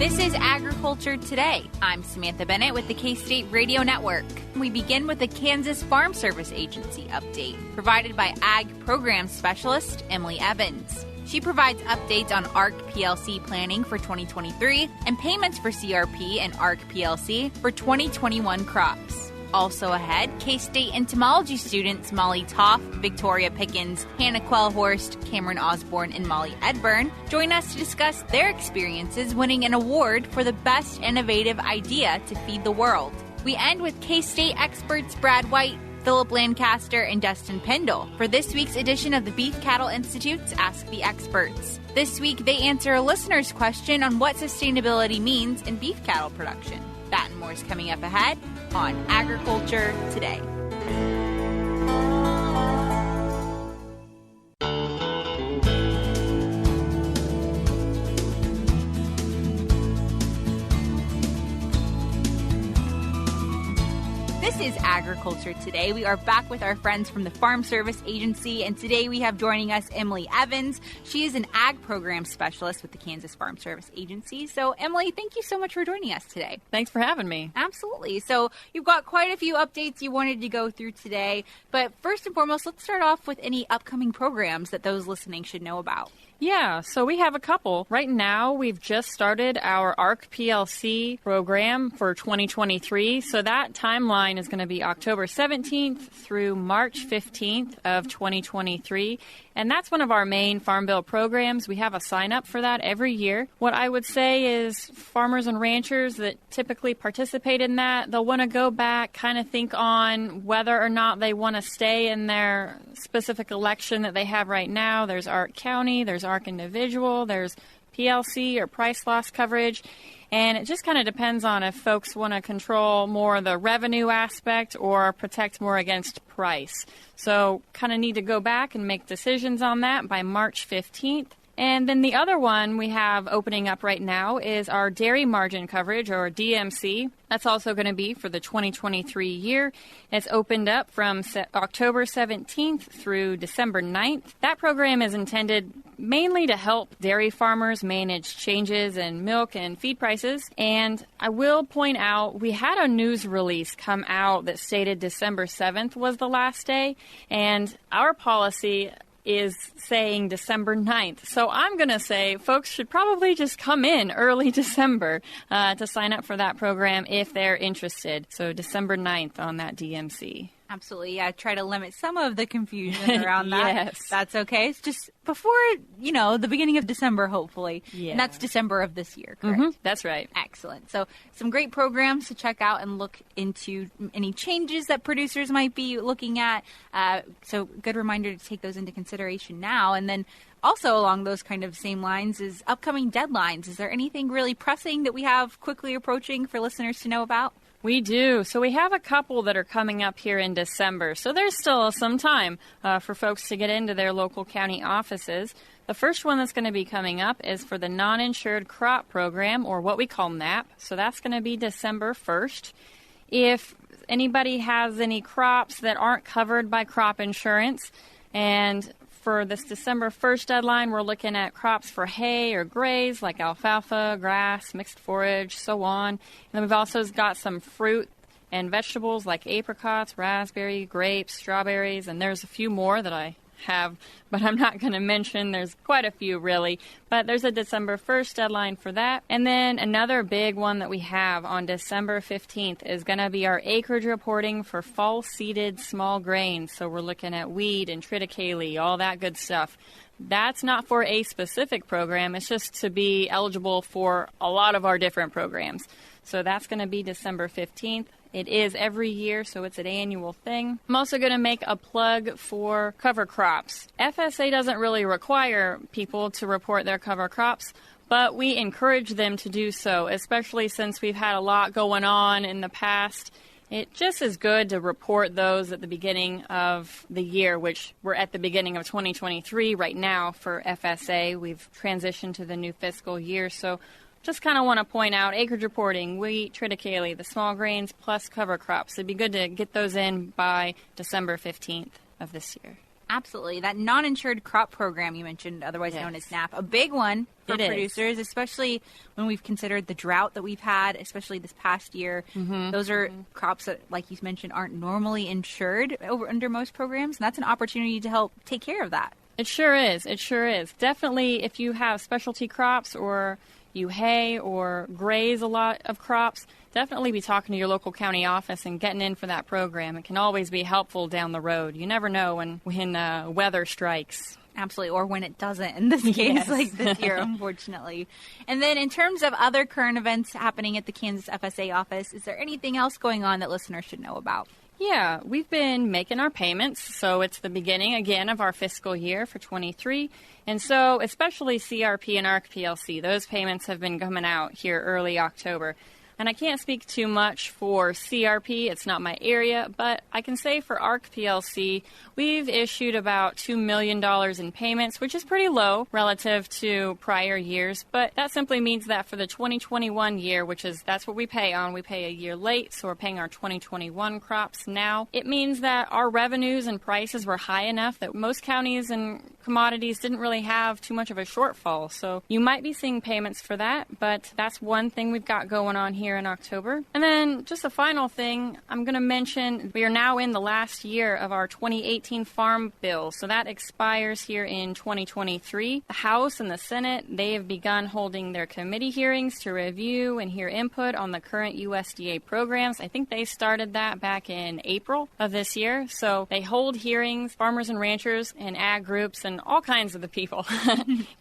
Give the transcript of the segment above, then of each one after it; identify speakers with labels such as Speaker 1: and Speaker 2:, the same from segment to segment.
Speaker 1: This is Agriculture Today. I'm Samantha Bennett with the K-State Radio Network. We begin with the Kansas Farm Service Agency update, provided by Ag Program Specialist Molly Evans. She provides updates on ARC-PLC planning for 2023 and payments for CRP and ARC-PLC for 2021 crops. Also ahead, K-State entomology students Mollie Toth, Victoria Pickens, Hannah Quellhorst, Cameron Osborne, and Molly Edeburn join us to discuss their experiences winning an award for the best innovative idea to feed the world. We end with K-State experts Brad White, Phillip Lancaster, and Dustin Pendell for this week's edition of the Beef Cattle Institute's Ask the Experts. This week, they answer a listener's question on what sustainability means in beef cattle production. That and more is coming up ahead on Agriculture Today. This is Agriculture Today. We are back with our friends from the Farm Service Agency, and today we have joining us Mollie Evans. She is an Ag Program Specialist with the Kansas Farm Service Agency. So, Mollie, thank you so much for joining us today.
Speaker 2: Thanks for having me.
Speaker 1: Absolutely. So, you've got quite a few updates you wanted to go through today, but first and foremost, let's start off with any upcoming programs that those listening should know about.
Speaker 2: Yeah, so we have a couple. Right now, we've just started our ARC-PLC program for 2023. So that timeline is going to be October 17th through March 15th of 2023. And that's one of our main Farm Bill programs. We have a sign-up for that every year. What I would say is farmers and ranchers that typically participate in that, they'll want to go back, kind of think on whether or not they want to stay in their specific election that they have right now. There's ARC County, there's ARC Individual, there's PLC or price loss coverage. And it just kind of depends on if folks want to control more the revenue aspect or protect more against price. So kind of need to go back and make decisions on that by March 15th. And then the other one we have opening up right now is our dairy margin coverage, or DMC. That's also going to be for the 2023 year. It's opened up from October 17th through December 9th. That program is intended mainly to help dairy farmers manage changes in milk and feed prices. And I will point out, we had a news release come out that stated December 7th was the last day, and our policy is saying December 9th. So I'm going to say folks should probably just come in early December to sign up for that program if they're interested. So December 9th on that DMC.
Speaker 1: Absolutely. Yeah, try to limit some of the confusion around that.
Speaker 2: Yes.
Speaker 1: That's okay. It's just before, the beginning of December, hopefully.
Speaker 2: Yeah.
Speaker 1: And that's December of this year, correct?
Speaker 2: Mm-hmm. That's right.
Speaker 1: Excellent. So some great programs to check out and look into any changes that producers might be looking at. So good reminder to take those into consideration now. And then also along those kind of same lines is upcoming deadlines. Is there anything really pressing that we have quickly approaching for listeners to know about?
Speaker 2: We do. So we have a couple that are coming up here in December. So there's still some time for folks to get into their local county offices. The first one that's going to be coming up is for the non-insured crop program, or what we call NAP. So that's going to be December 1st. If anybody has any crops that aren't covered by crop insurance, and for this December 1st deadline, we're looking at crops for hay or graze like alfalfa, grass, mixed forage, so on. And then we've also got some fruit and vegetables like apricots, raspberry, grapes, strawberries, and there's a few more that I have, but I'm not going to mention. There's quite a few, really. But there's a December 1st deadline for that. And then another big one that we have on December 15th is going to be our acreage reporting for fall-seeded small grains. So we're looking at wheat and triticale, all that good stuff. That's not for a specific program. It's just to be eligible for a lot of our different programs. So that's going to be December 15th. It is every year, so it's an annual thing. I'm also going to make a plug for cover crops. FSA doesn't really require people to report their cover crops, but we encourage them to do so, especially since we've had a lot going on in the past. It just is good to report those at the beginning of the year, which we're at the beginning of 2023 right now for FSA. We've transitioned to the new fiscal year, so just kind of want to point out acreage reporting, wheat, triticale, the small grains, plus cover crops. It'd be good to get those in by December 15th of this year.
Speaker 1: Absolutely. That non-insured crop program you mentioned, otherwise known as SNAP, a big one for producers, especially when we've considered the drought that we've had, especially this past year. Those are crops that, like you mentioned, aren't normally insured under most programs, and that's an opportunity to help take care of that.
Speaker 2: It sure is. It sure is. Definitely, if you have specialty crops or you hay or graze a lot of crops, definitely be talking to your local county office and getting in for that program. It can always be helpful down the road. You never know when weather strikes.
Speaker 1: Absolutely, or when it doesn't in this case, like this year, unfortunately. And then in terms of other current events happening at the Kansas FSA office, is there anything else going on that listeners should know about?
Speaker 2: Yeah, we've been making our payments, so it's the beginning, again, of our fiscal year for 23. And so especially CRP and ARC-PLC, those payments have been coming out here early October. And I can't speak too much for CRP. It's not my area. But I can say for ARC-PLC, we've issued about $2 million in payments, which is pretty low relative to prior years. But that simply means that for the 2021 year, that's what we pay on. We pay a year late, so we're paying our 2021 crops now. It means that our revenues and prices were high enough that most counties and commodities didn't really have too much of a shortfall. So you might be seeing payments for that, but that's one thing we've got going on here in October. And then just a final thing, I'm going to mention we are now in the last year of our 2018 Farm Bill. So that expires here in 2023. The House and the Senate, they have begun holding their committee hearings to review and hear input on the current USDA programs. I think they started that back in April of this year. So they hold hearings, farmers and ranchers and ag groups and all kinds of the people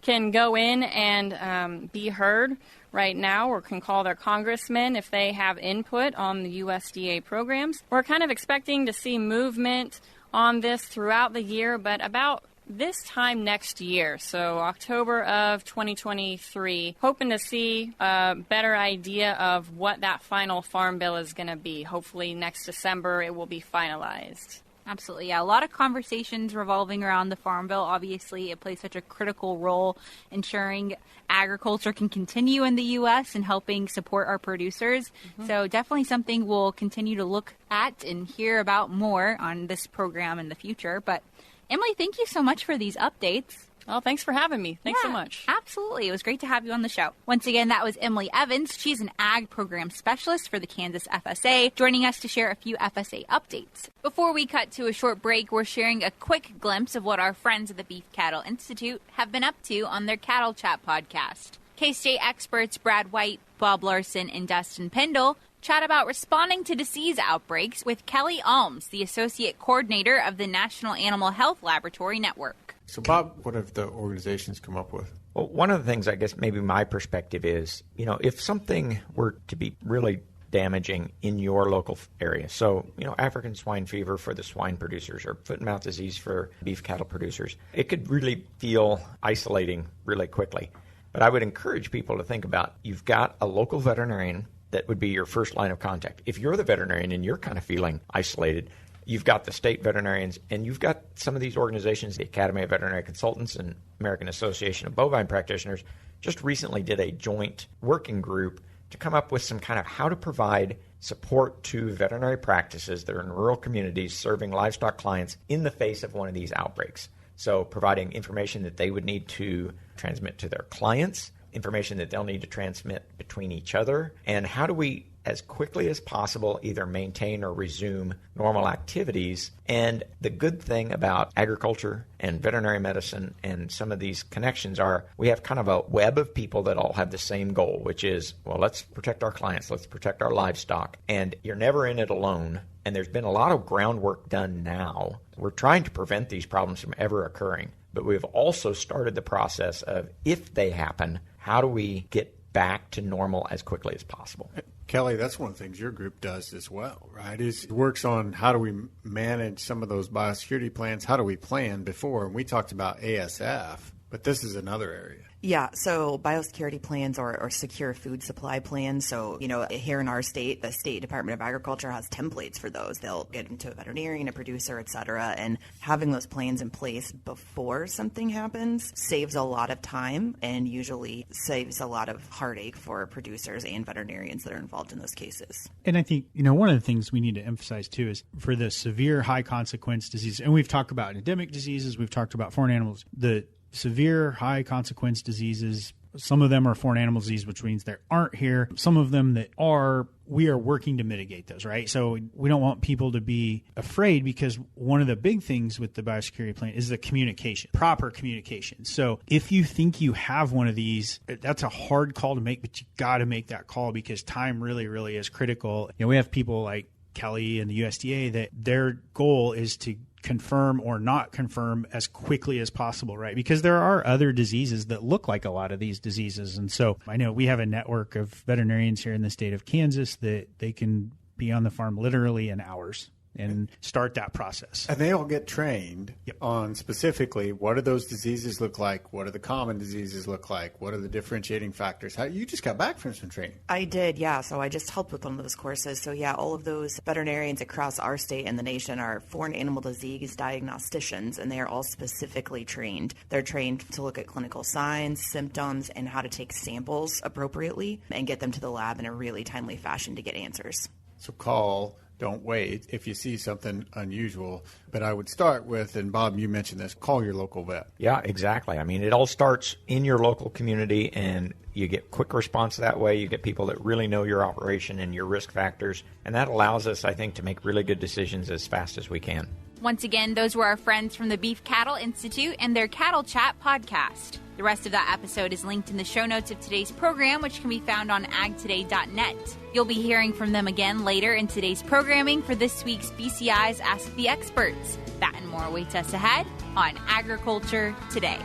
Speaker 2: can go in and be heard right now, or can call their congressmen if they have input on the USDA programs. We're kind of expecting to see movement on this throughout the year, but about this time next year, so October of 2023, hoping to see a better idea of what that final farm bill is going to be. Hopefully next December it will be finalized.
Speaker 1: Absolutely, yeah. A lot of conversations revolving around the Farm Bill. Obviously, it plays such a critical role ensuring agriculture can continue in the U.S. and helping support our producers. So definitely something we'll continue to look at and hear about more on this program in the future. But Emily, thank you so much for these updates.
Speaker 2: Well, thanks for having me. Thanks so much.
Speaker 1: Absolutely. It was great to have you on the show. Once again, that was Emily Evans. She's an ag program specialist for the Kansas FSA, joining us to share a few FSA updates. Before we cut to a short break, we're sharing a quick glimpse of what our friends at the Beef Cattle Institute have been up to on their Cattle Chat podcast. K-State experts Brad White, Bob Larson, and Dustin Pendell chat about responding to disease outbreaks with Kelli Almes, the Associate Coordinator of the National Animal Health Laboratory Network.
Speaker 3: So, Bob, what have the organizations come up with?
Speaker 4: Well, one of the things, I guess, maybe my perspective is, if something were to be really damaging in your local area, so, African swine fever for the swine producers or foot and mouth disease for beef cattle producers, it could really feel isolating really quickly. But I would encourage people to think about, you've got a local veterinarian that would be your first line of contact. If you're the veterinarian and you're kind of feeling isolated, you've got the state veterinarians, and you've got some of these organizations, the Academy of Veterinary Consultants and American Association of Bovine Practitioners, just recently did a joint working group to come up with some kind of how to provide support to veterinary practices that are in rural communities serving livestock clients in the face of one of these outbreaks. So providing information that they would need to transmit to their clients, information that they'll need to transmit between each other, and how do we, as quickly as possible, either maintain or resume normal activities. And the good thing about agriculture and veterinary medicine and some of these connections are we have kind of a web of people that all have the same goal, which is, well, let's protect our clients, let's protect our livestock. And you're never in it alone. And there's been a lot of groundwork done now. We're trying to prevent these problems from ever occurring. But we've also started the process of, if they happen, how do we get back to normal as quickly as possible?
Speaker 3: Kelli, that's one of the things your group does as well, right? It works on how do we manage some of those biosecurity plans, how do we plan before. And we talked about ASF But this is another area.
Speaker 5: Yeah, so biosecurity plans or secure food supply plans. So, here in our state, the State Department of Agriculture has templates for those. They'll get into a veterinarian, a producer, et cetera. And having those plans in place before something happens saves a lot of time and usually saves a lot of heartache for producers and veterinarians that are involved in those cases.
Speaker 6: And I think, one of the things we need to emphasize, too, is for the severe high consequence disease, and we've talked about endemic diseases, we've talked about foreign animals, the severe high consequence diseases, some of them are foreign animal disease, which means they aren't here. Some of them that are, we are working to mitigate those, right? So we don't want people to be afraid, because one of the big things with the biosecurity plan is the communication, proper communication. So if you think you have one of these, that's a hard call to make, but you got to make that call, because time really, really is critical. We have people like Kelli and the USDA that their goal is to confirm or not confirm as quickly as possible, right? Because there are other diseases that look like a lot of these diseases. And so I know we have a network of veterinarians here in the state of Kansas that they can be on the farm literally in hours and start that process.
Speaker 3: And they all get trained on specifically what do those diseases look like? What do the common diseases look like? What are the differentiating factors? You just got back from some training.
Speaker 5: I did, yeah. So I just helped with one of those courses. So yeah, all of those veterinarians across our state and the nation are foreign animal disease diagnosticians, and they are all specifically trained. They're trained to look at clinical signs, symptoms, and how to take samples appropriately and get them to the lab in a really timely fashion to get answers.
Speaker 3: So call. Don't wait if you see something unusual. But I would start with, and Bob, you mentioned this, call your local vet.
Speaker 4: Yeah, exactly. I mean, it all starts in your local community, and you get quick response that way. You get people that really know your operation and your risk factors, and that allows us, I think, to make really good decisions as fast as we can.
Speaker 1: Once again, those were our friends from the Beef Cattle Institute and their Cattle Chat podcast. The rest of that episode is linked in the show notes of today's program, which can be found on agtoday.net. You'll be hearing from them again later in today's programming for this week's BCI's Ask the Experts. That and more awaits us ahead on Agriculture Today.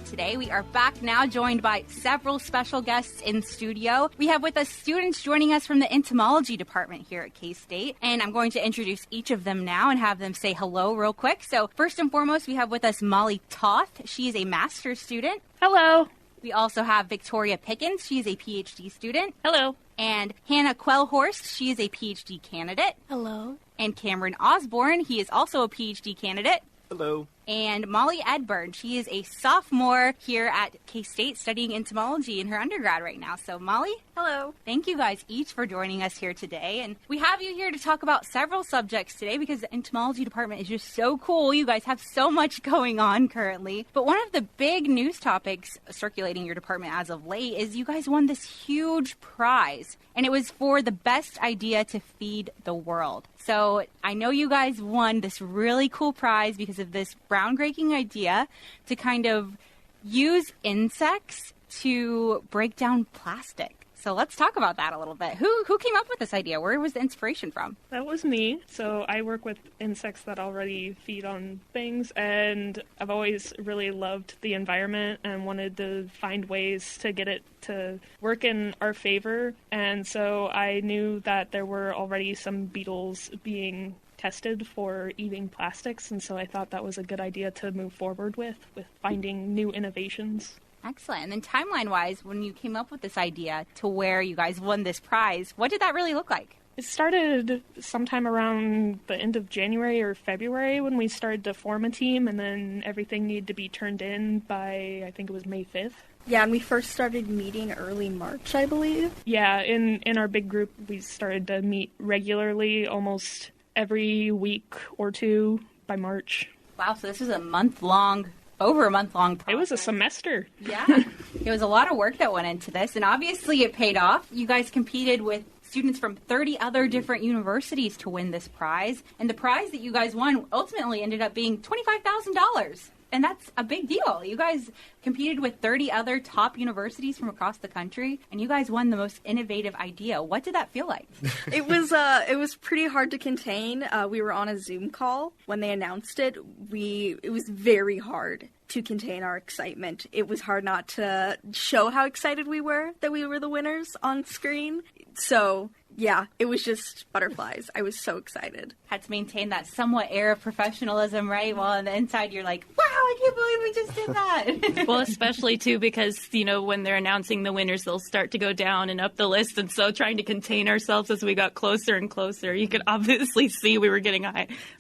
Speaker 1: Today. We are back now, joined by several special guests in studio. We have with us students joining us from the Entomology department here at K-State, and I'm going to introduce each of them now and have them say hello real quick. So first and foremost, we have with us Mollie Toth. She is a master's student.
Speaker 7: Hello.
Speaker 1: We also have Victoria Pickens. She is a PhD student.
Speaker 7: Hello.
Speaker 1: And Hannah Quellhorst. She is a PhD candidate.
Speaker 7: Hello.
Speaker 1: And Cameron Osborne. He is also a PhD candidate.
Speaker 8: Hello.
Speaker 1: And Molly Edeburn. She is a sophomore here at K-State studying entomology in her undergrad right now. So, Molly?
Speaker 7: Hello.
Speaker 1: Thank you guys each for joining us here today. And we have you here to talk about several subjects today because the entomology department is just so cool. You guys have so much going on currently. But one of the big news topics circulating your department as of late is you guys won this huge prize. And it was for the best idea to feed the world. So I know you guys won this really cool prize because of this groundbreaking idea to kind of use insects to break down plastic. So let's talk about that a little bit. Who came up with this idea? Where was the inspiration from?
Speaker 7: That was me. So I work with insects that already feed on things, and I've always really loved the environment and wanted to find ways to get it to work in our favor. And so I knew that there were already some beetles being tested for eating plastics, and so I thought that was a good idea to move forward with finding new innovations.
Speaker 1: Excellent. And then timeline-wise, when you came up with this idea to where you guys won this prize, what did that really look like?
Speaker 7: It started sometime around the end of January or February when we started to form a team, and then everything needed to be turned in by, I think it was May 5th.
Speaker 9: Yeah, and we first started meeting early March, I believe.
Speaker 7: Yeah, in our big group, we started to meet regularly, almost every week or two by March.
Speaker 1: Wow, so this is over a month-long process.
Speaker 7: It was a semester.
Speaker 1: Yeah. It was a lot of work that went into this, and obviously it paid off. You guys competed with students from 30 other different universities to win this prize, and the prize that you guys won ultimately ended up being $25,000. And that's a big deal. You guys competed with 30 other top universities from across the country, and you guys won the most innovative idea. What did that feel like?
Speaker 9: It was pretty hard to contain. We were on a Zoom call when they announced it. It was very hard to contain our excitement. It was hard not to show how excited we were that we were the winners on screen. So, yeah, it was just butterflies. I was so excited.
Speaker 1: Had to maintain that somewhat air of professionalism, right? While on the inside, you're like, wow, I can't believe we just did that.
Speaker 8: Well, especially, too, because, when they're announcing the winners, they'll start to go down and up the list. And so trying to contain ourselves as we got closer and closer, you could obviously see we were getting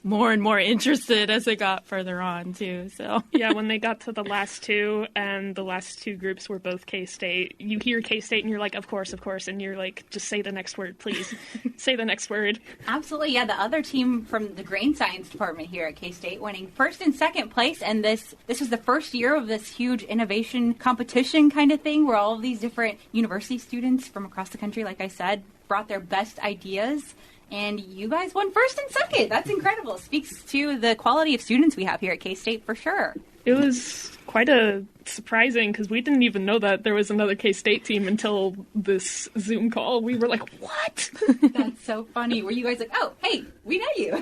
Speaker 8: more and more interested as it got further on, too. So
Speaker 7: yeah, when they got to the last two, and the last two groups were both K-State, you hear K-State and you're like, of course, and you're like, just say the next word, please. Say the next word.
Speaker 1: Absolutely, yeah. The other team from the grain science department here at K-State winning first and second place, and this was the first year of this huge innovation competition kind of thing where all of these different university students from across the country, like I said, brought their best ideas. And you guys won first and second. That's incredible. Speaks to the quality of students we have here at K-State for sure.
Speaker 7: It was quite a surprising because we didn't even know that there was another K-State team until this Zoom call. We were like, what?
Speaker 1: That's so funny. Were you guys like, oh, hey, we know you?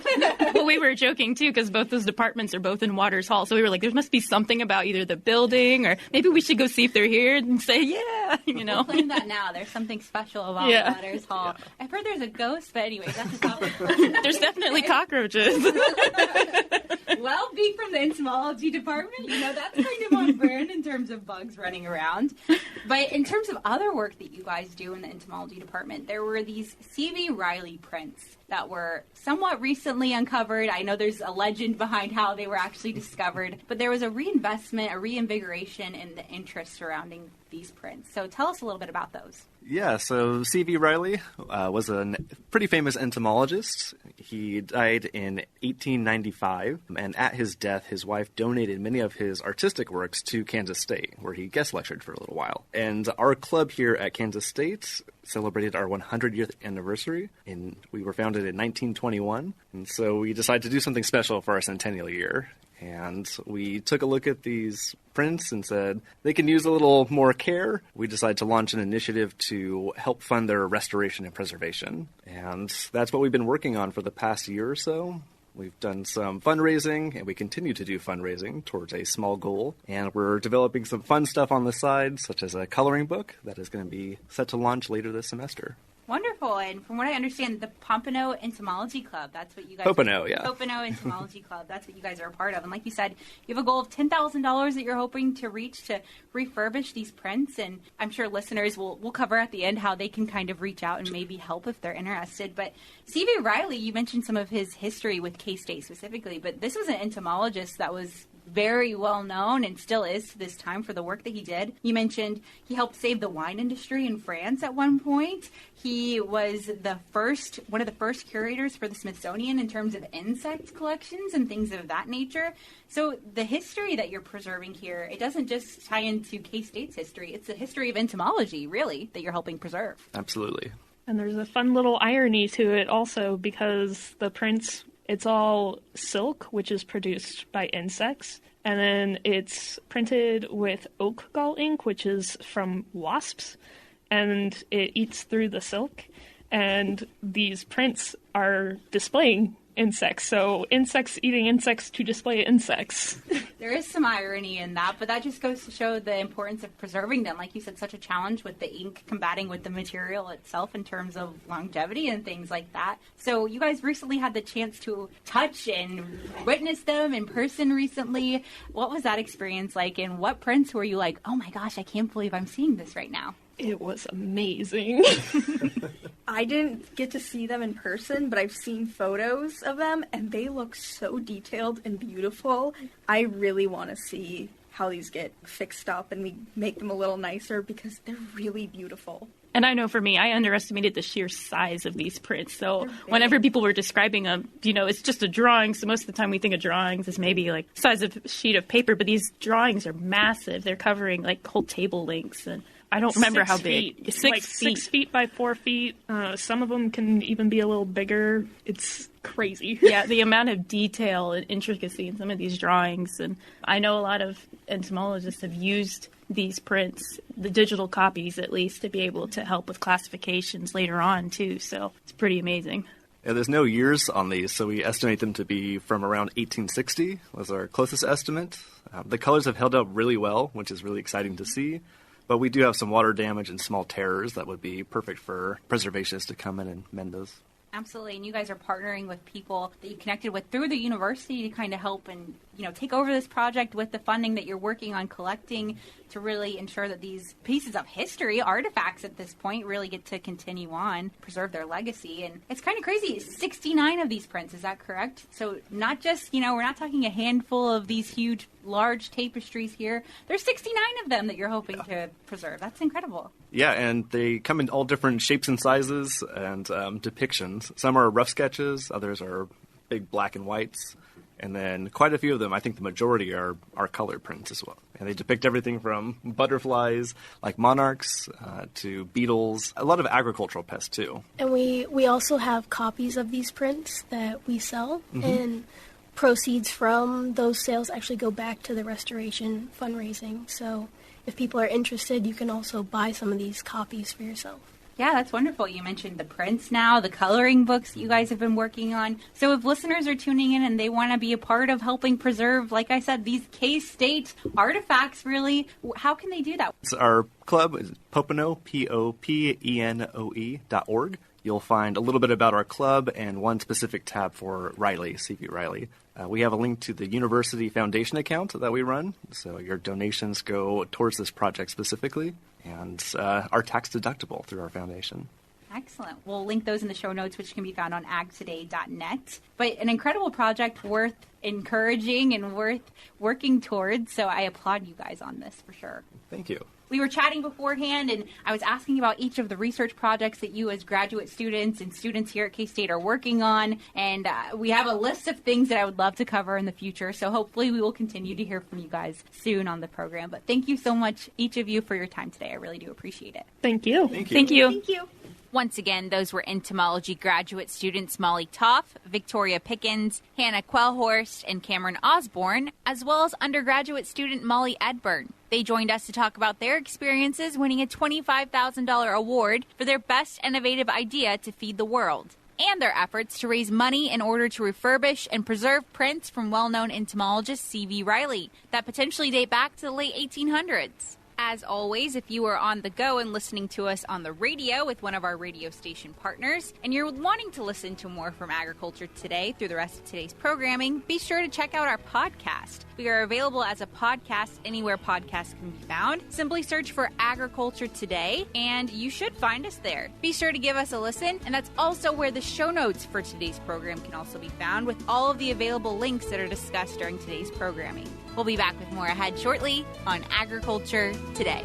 Speaker 8: Well, we were joking, too, because both those departments are both in Waters Hall. So we were like, there must be something about either the building or maybe we should go see if they're here and say, yeah,
Speaker 1: We'll claim that now. There's something special about Waters Hall. Yeah. I've heard there's a ghost, but anyways, that's a topic.
Speaker 8: There's definitely cockroaches.
Speaker 1: Well, being from the entomology department, that's kind of on brand in terms of bugs running around. But in terms of other work that you guys do in the entomology department, there were these C.V. Riley prints that were somewhat recently uncovered. I know there's a legend behind how they were actually discovered, but there was a reinvestment, a reinvigoration in the interest surrounding these prints. So tell us a little bit about those.
Speaker 10: Yeah, so C.V. Riley was a pretty famous entomologist. He died in 1895, and at his death, his wife donated many of his artistic works to Kansas State, where he guest lectured for a little while. And our club here at Kansas State celebrated our 100th anniversary, and we were founded in 1921. And so we decided to do something special for our centennial year. And we took a look at these prints and said they can use a little more care. We decided to launch an initiative to help fund their restoration and preservation. And that's what we've been working on for the past year or so. We've done some fundraising, and we continue to do fundraising towards a small goal. And we're developing some fun stuff on the side, such as a coloring book that is going to be set to launch later this semester.
Speaker 1: Wonderful. And from what I understand, the Pompano Entomology Club, that's what you guys
Speaker 10: Pompano
Speaker 1: Entomology Club, that's what you guys are a part of. And like you said, you have a goal of $10,000 that you're hoping to reach to refurbish these prints. And I'm sure listeners will cover at the end how they can kind of reach out and maybe help if they're interested. But C.V. Riley, you mentioned some of his history with K-State specifically, but this was an entomologist that was very well known and still is to this time for the work that he did. You mentioned he helped save the wine industry in France at one point. He was one of the first curators for the Smithsonian in terms of insect collections and things of that nature. So the history that you're preserving here, it doesn't just tie into K-State's history. It's the history of entomology, really, that you're helping preserve.
Speaker 10: Absolutely.
Speaker 7: And there's a fun little irony to it also because the prints, it's all silk, which is produced by insects, and then it's printed with oak gall ink, which is from wasps, and it eats through the silk, and these prints are displaying insects, so insects eating insects to display insects.
Speaker 1: There is some irony in that, but that just goes to show the importance of preserving them. Like you said, such a challenge with the ink combating with the material itself in terms of longevity and things like that. So you guys recently had the chance to touch and witness them in person recently. What was that experience like, and what prints were you like, oh my gosh, I can't believe I'm seeing this right now?
Speaker 7: It was amazing.
Speaker 9: I didn't get to see them in person, but I've seen photos of them, and they look so detailed and beautiful. I really want to see how these get fixed up and we make them a little nicer because they're really beautiful.
Speaker 8: And I know for me, I underestimated the sheer size of these prints. So whenever people were describing them, it's just a drawing. So most of the time we think of drawings as maybe like the size of a sheet of paper, but these drawings are massive. They're covering like whole table lengths. And I don't remember how
Speaker 7: 6
Speaker 8: big.
Speaker 7: feet.
Speaker 8: 6
Speaker 7: like
Speaker 8: feet.
Speaker 7: 6 feet by 4 feet. Some of them can even be a little bigger. It's crazy.
Speaker 8: Yeah, the amount of detail and intricacy in some of these drawings. And I know a lot of entomologists have used these prints, the digital copies at least, to be able to help with classifications later on, too. So it's pretty amazing.
Speaker 10: Yeah, there's no years on these, so we estimate them to be from around 1860 was our closest estimate. The colors have held up really well, which is really exciting to see. But we do have some water damage and small tears that would be perfect for preservationists to come in and mend those.
Speaker 1: Absolutely, and you guys are partnering with people that you connected with through the university to kind of help and, take over this project with the funding that you're working on collecting to really ensure that these pieces of history, artifacts at this point, really get to continue on, preserve their legacy. And it's kind of crazy. 69 of these prints, is that correct? So not just, we're not talking a handful of these huge, large tapestries here. There's 69 of them that you're hoping to preserve. That's incredible.
Speaker 10: Yeah, and they come in all different shapes and sizes and depictions. Some are rough sketches, others are big black and whites, and then quite a few of them, I think the majority are color prints as well. And they depict everything from butterflies, like monarchs, to beetles, a lot of agricultural pests too.
Speaker 11: And we also have copies of these prints that we sell, and proceeds from those sales actually go back to the restoration fundraising. So if people are interested, you can also buy some of these copies for yourself.
Speaker 1: Yeah, that's wonderful. You mentioned the prints now, the coloring books that you guys have been working on. So if listeners are tuning in and they want to be a part of helping preserve, like I said, these K-State artifacts, really, how can they do that?
Speaker 10: Our club is Popenoe, popenoe.org. You'll find a little bit about our club and one specific tab for Riley, CV Riley. We have a link to the University Foundation account that we run, so your donations go towards this project specifically, and are tax deductible through our foundation.
Speaker 1: Excellent. We'll link those in the show notes, which can be found on agtoday.net. But an incredible project worth encouraging and worth working towards, so I applaud you guys on this for sure.
Speaker 10: Thank you.
Speaker 1: We were chatting beforehand, and I was asking about each of the research projects that you as graduate students and students here at K-State are working on, and we have a list of things that I would love to cover in the future, so hopefully we will continue to hear from you guys soon on the program. But thank you so much, each of you, for your time today. I really do appreciate it.
Speaker 7: Thank you.
Speaker 10: Thank you.
Speaker 8: Thank you.
Speaker 1: Thank you. Once again, those were entomology graduate students Mollie Toth, Victoria Pickens, Hannah Quellhorst, and Cameron Osborne, as well as undergraduate student Molly Edeburn. They joined us to talk about their experiences winning a $25,000 award for their best innovative idea to feed the world, and their efforts to raise money in order to refurbish and preserve prints from well-known entomologist C.V. Riley that potentially date back to the late 1800s. As always, if you are on the go and listening to us on the radio with one of our radio station partners, and you're wanting to listen to more from Agriculture Today through the rest of today's programming, be sure to check out our podcast. We are available as a podcast anywhere podcasts can be found. Simply search for Agriculture Today, and you should find us there. Be sure to give us a listen, and that's also where the show notes for today's program can also be found, with all of the available links that are discussed during today's programming. We'll be back with more ahead shortly on Agriculture Today.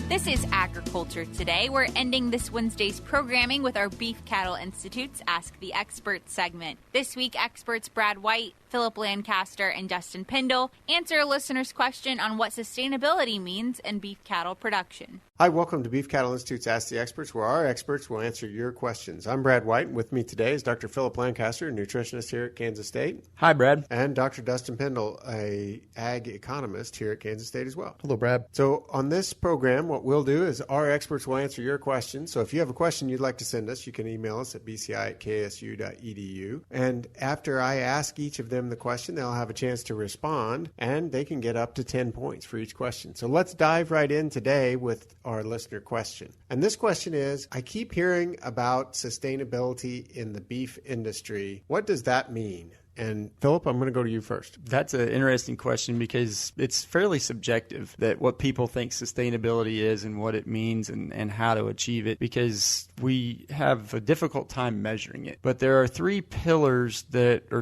Speaker 1: This is Agriculture Today. We're ending this Wednesday's programming with our Beef Cattle Institute's Ask the Experts segment. This week, experts Brad White, Phillip Lancaster, and Dustin Pendell answer a listener's question on what sustainability means in beef cattle production.
Speaker 3: Hi, welcome to Beef Cattle Institute's Ask the Experts, where our experts will answer your questions. I'm Brad White, and with me today is Dr. Phillip Lancaster, a nutritionist here at Kansas State.
Speaker 4: Hi, Brad.
Speaker 3: And Dr. Dustin Pendell, a ag economist here at Kansas State as well.
Speaker 12: Hello, Brad.
Speaker 3: So on this program, what we'll do is our experts will answer your questions. So if you have a question you'd like to send us, you can email us at bci@ksu.edu. And after I ask each of them the question, they'll have a chance to respond, and they can get up to 10 points for each question. So let's dive right in today with our listener question. And this question is, I keep hearing about sustainability in the beef industry. What does that mean? And Phillip, I'm going to go to you first.
Speaker 12: That's an interesting question because it's fairly subjective that what people think sustainability is and what it means and how to achieve it, because we have a difficult time measuring it. But there are three pillars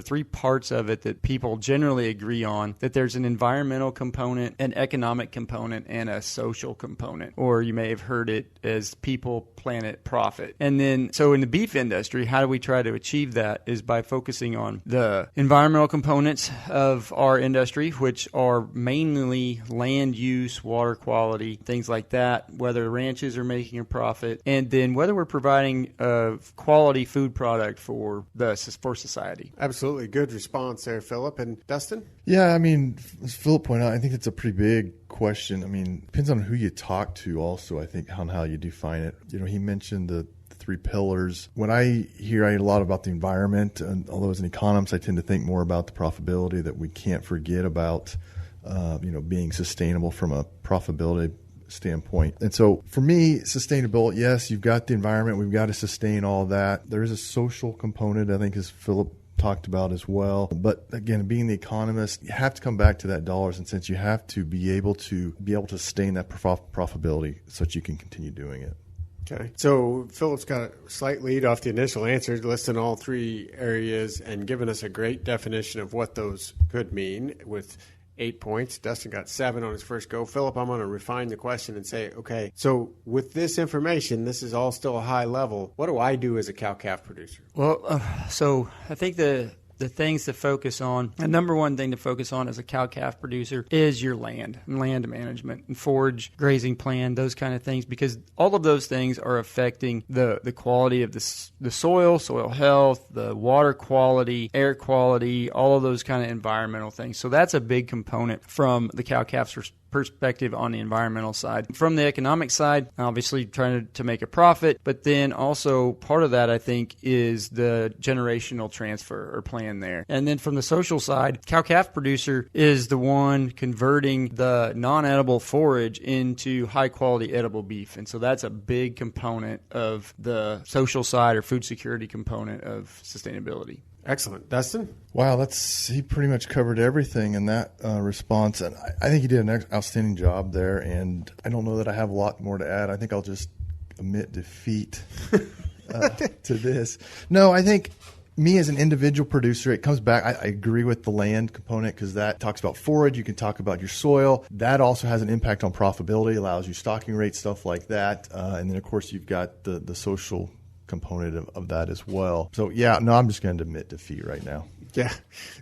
Speaker 12: three parts of it that people generally agree on, that there's an environmental component, an economic component, and a social component. Or you may have heard it as people, planet, profit. And then, so in the beef industry, how do we try to achieve that is by focusing on the environmental components of our industry, which are mainly land use, water quality, things like that, whether ranches are making a profit, and then whether we're providing a quality food product for society.
Speaker 3: Absolutely. Good response there, Phillip. And Dustin?
Speaker 13: Yeah, I mean, as Phillip pointed out, I think it's a pretty big question. I mean, depends on who you talk to also, I think, on how you define it. You know, he mentioned the three pillars. When I hear a lot about the environment, and although as an economist, I tend to think more about the profitability, that we can't forget about, being sustainable from a profitability standpoint. And so for me, sustainability, yes, you've got the environment, we've got to sustain all that. There is a social component, I think, as Phillip talked about as well. But again, being the economist, you have to come back to that dollars and cents. You have to be able to sustain that profitability so that you can continue doing it.
Speaker 3: Okay. So Phillip's got a slight lead off the initial answer, listing all three areas and giving us a great definition of what those could mean with 8 points. Dustin got 7 on his first go. Phillip, I'm going to refine the question and say, okay, so with this information, this is all still a high level. What do I do as a cow-calf producer?
Speaker 12: Well, so I think the things to focus on, the number one thing to focus on as a cow-calf producer is your land management and forage, grazing plan, those kind of things, because all of those things are affecting the quality of the soil health, the water quality, air quality, all of those kind of environmental things. So that's a big component from the cow-calf's perspective on the environmental side. From the economic side, obviously trying to make a profit, but then also part of that, I think, is the generational transfer or plan there. And then from the social side, cow-calf producer is the one converting the non-edible forage into high-quality edible beef. And so that's a big component of the social side or food security component of sustainability.
Speaker 3: Excellent. Dustin?
Speaker 13: Wow, he pretty much covered everything in that response. And I think he did an outstanding job there. And I don't know that I have a lot more to add. I think I'll just admit defeat to this. No, I think me as an individual producer, it comes back. I agree with the land component because that talks about forage. You can talk about your soil. That also has an impact on profitability, allows you stocking rates, stuff like that. And then, of course, you've got the social component of that as well. So, yeah, no, I'm just going to admit defeat right now.
Speaker 3: Yeah.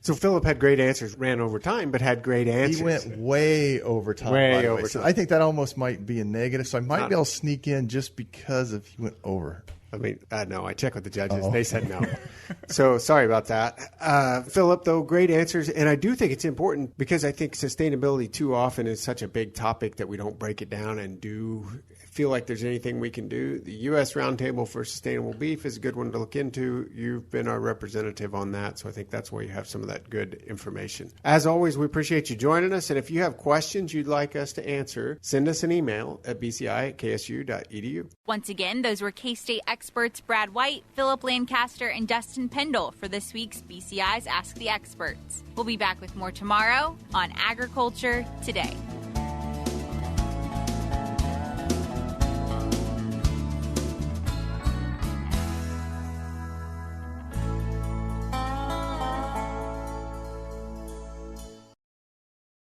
Speaker 3: So Phillip had great answers, ran over time, but had great answers.
Speaker 13: He went way over time.
Speaker 3: Way over time.
Speaker 13: So I think that almost might be a negative. So I might be able to sneak in just because he went over.
Speaker 3: I mean, no, I checked with the judges. They said no. So sorry about that. Phillip, though, great answers. And I do think it's important because I think sustainability too often is such a big topic that we don't break it down and do feel like there's anything we can do. The U.S. Roundtable for Sustainable Beef is a good one to look into. You've been our representative on that, so I think that's where you have some of that good information. As always, we appreciate you joining us, and if you have questions you'd like us to answer, send us an email at bci@ksu.edu.
Speaker 1: Once again, those were K-State experts Brad White, Phillip Lancaster, and Dustin Pendell for this week's BCI's Ask the Experts. We'll be back with more tomorrow on Agriculture Today.